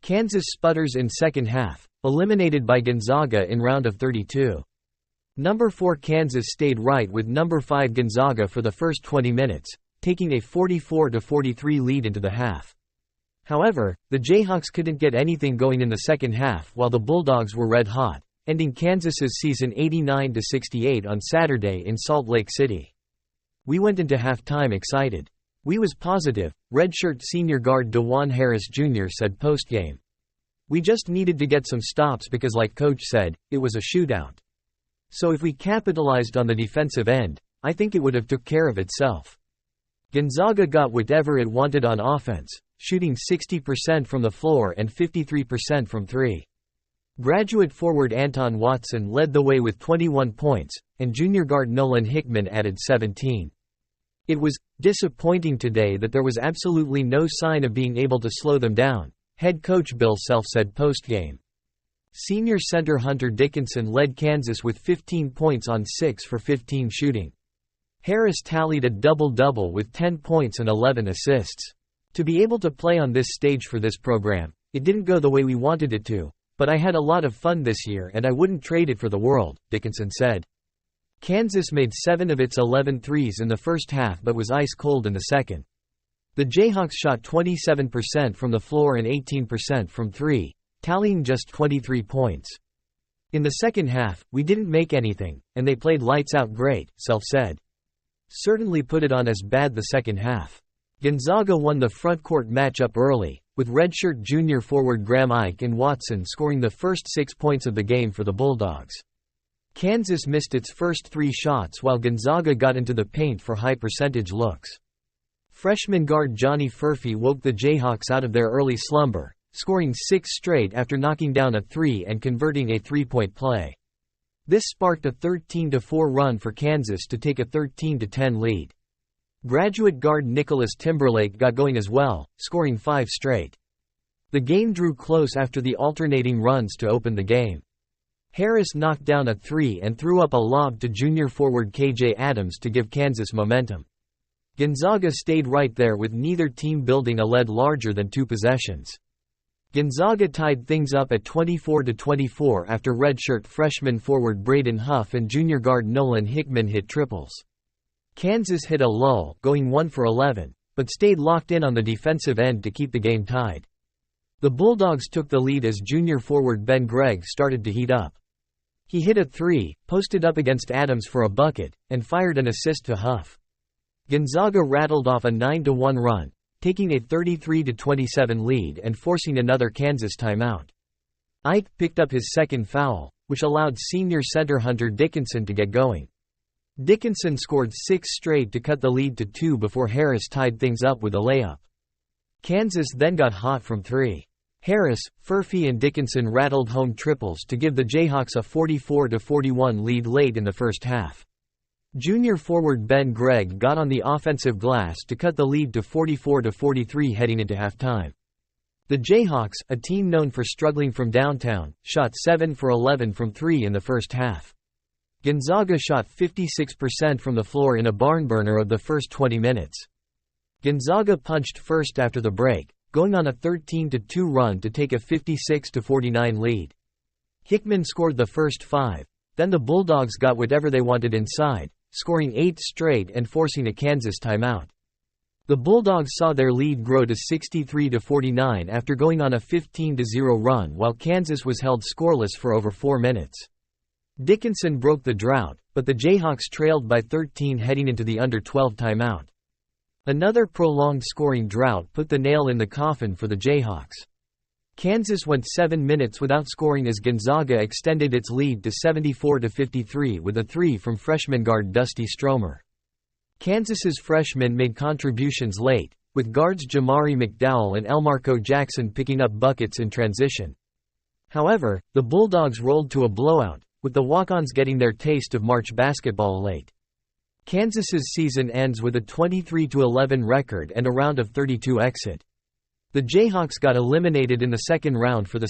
Kansas sputters in second half, eliminated by Gonzaga in round of 32. Number 4 Kansas stayed right with number 5 Gonzaga for the first 20 minutes, taking a 44-43 lead into the half. However, the Jayhawks couldn't get anything going in the second half while the Bulldogs were red hot, ending Kansas's season 89-68 on Saturday in Salt Lake City. "We went into halftime excited. We was positive," redshirt senior guard DeJuan Harris Jr. said postgame. "We just needed to get some stops because like coach said, it was a shootout. So if we capitalized on the defensive end, I think it would have took care of itself." Gonzaga got whatever it wanted on offense, shooting 60% from the floor and 53% from three. Graduate forward Anton Watson led the way with 21 points, and junior guard Nolan Hickman added 17. "It was disappointing today that there was absolutely no sign of being able to slow them down," head coach Bill Self said postgame. Senior center Hunter Dickinson led Kansas with 15 points on 6 for 15 shooting. Harris tallied a double-double with 10 points and 11 assists. "To be able to play on this stage for this program, it didn't go the way we wanted it to, but I had a lot of fun this year and I wouldn't trade it for the world," Dickinson said. Kansas made 7 of its 11 threes in the first half but was ice cold in the second. The Jayhawks shot 27% from the floor and 18% from three, tallying just 23 points. "In the second half, we didn't make anything, and they played lights out great," Self said. "Certainly put it on as bad the second half." Gonzaga won the frontcourt matchup early, with redshirt junior forward Graham Ike and Watson scoring the first 6 points of the game for the Bulldogs. Kansas missed its first 3 shots while Gonzaga got into the paint for high-percentage looks. Freshman guard Johnny Furphy woke the Jayhawks out of their early slumber, scoring 6 straight after knocking down a 3 and converting a 3-point play. This sparked a 13-4 run for Kansas to take a 13-10 lead. Graduate guard Nicholas Timberlake got going as well, scoring 5 straight. The game drew close after the alternating runs to open the game. Harris knocked down a 3 and threw up a lob to junior forward KJ Adams to give Kansas momentum. Gonzaga stayed right there with neither team building a lead larger than 2 possessions. Gonzaga tied things up at 24-24 after redshirt freshman forward Braden Huff and junior guard Nolan Hickman hit triples. Kansas hit a lull, going 1 for 11, but stayed locked in on the defensive end to keep the game tied. The Bulldogs took the lead as junior forward Ben Gregg started to heat up. He hit a 3, posted up against Adams for a bucket, and fired an assist to Huff. Gonzaga rattled off a 9-1 run, taking a 33-27 lead and forcing another Kansas timeout. Ike picked up his second foul, which allowed senior center Hunter Dickinson to get going. Dickinson scored 6 straight to cut the lead to 2 before Harris tied things up with a layup. Kansas then got hot from 3. Harris, Furphy and Dickinson rattled home triples to give the Jayhawks a 44-41 lead late in the first half. Junior forward Ben Gregg got on the offensive glass to cut the lead to 44-43 heading into halftime. The Jayhawks, a team known for struggling from downtown, shot 7 for 11 from 3 in the first half. Gonzaga shot 56% from the floor in a barn-burner of the first 20 minutes. Gonzaga punched first after the break, going on a 13-2 run to take a 56-49 lead. Hickman scored the first 5, then the Bulldogs got whatever they wanted inside, scoring 8 straight and forcing a Kansas timeout. The Bulldogs saw their lead grow to 63-49 after going on a 15-0 run while Kansas was held scoreless for over 4 minutes. Dickinson broke the drought, but the Jayhawks trailed by 13 heading into the under-12 timeout. Another prolonged scoring drought put the nail in the coffin for the Jayhawks. Kansas went 7 minutes without scoring as Gonzaga extended its lead to 74-53 with a 3 from freshman guard Dusty Stromer. Kansas's freshmen made contributions late, with guards Jamari McDowell and Elmarco Jackson picking up buckets in transition. However, the Bulldogs rolled to a blowout, with the walk-ons getting their taste of March basketball late. Kansas's season ends with a 23-11 record and a round of 32 exit. The Jayhawks got eliminated in the second round for the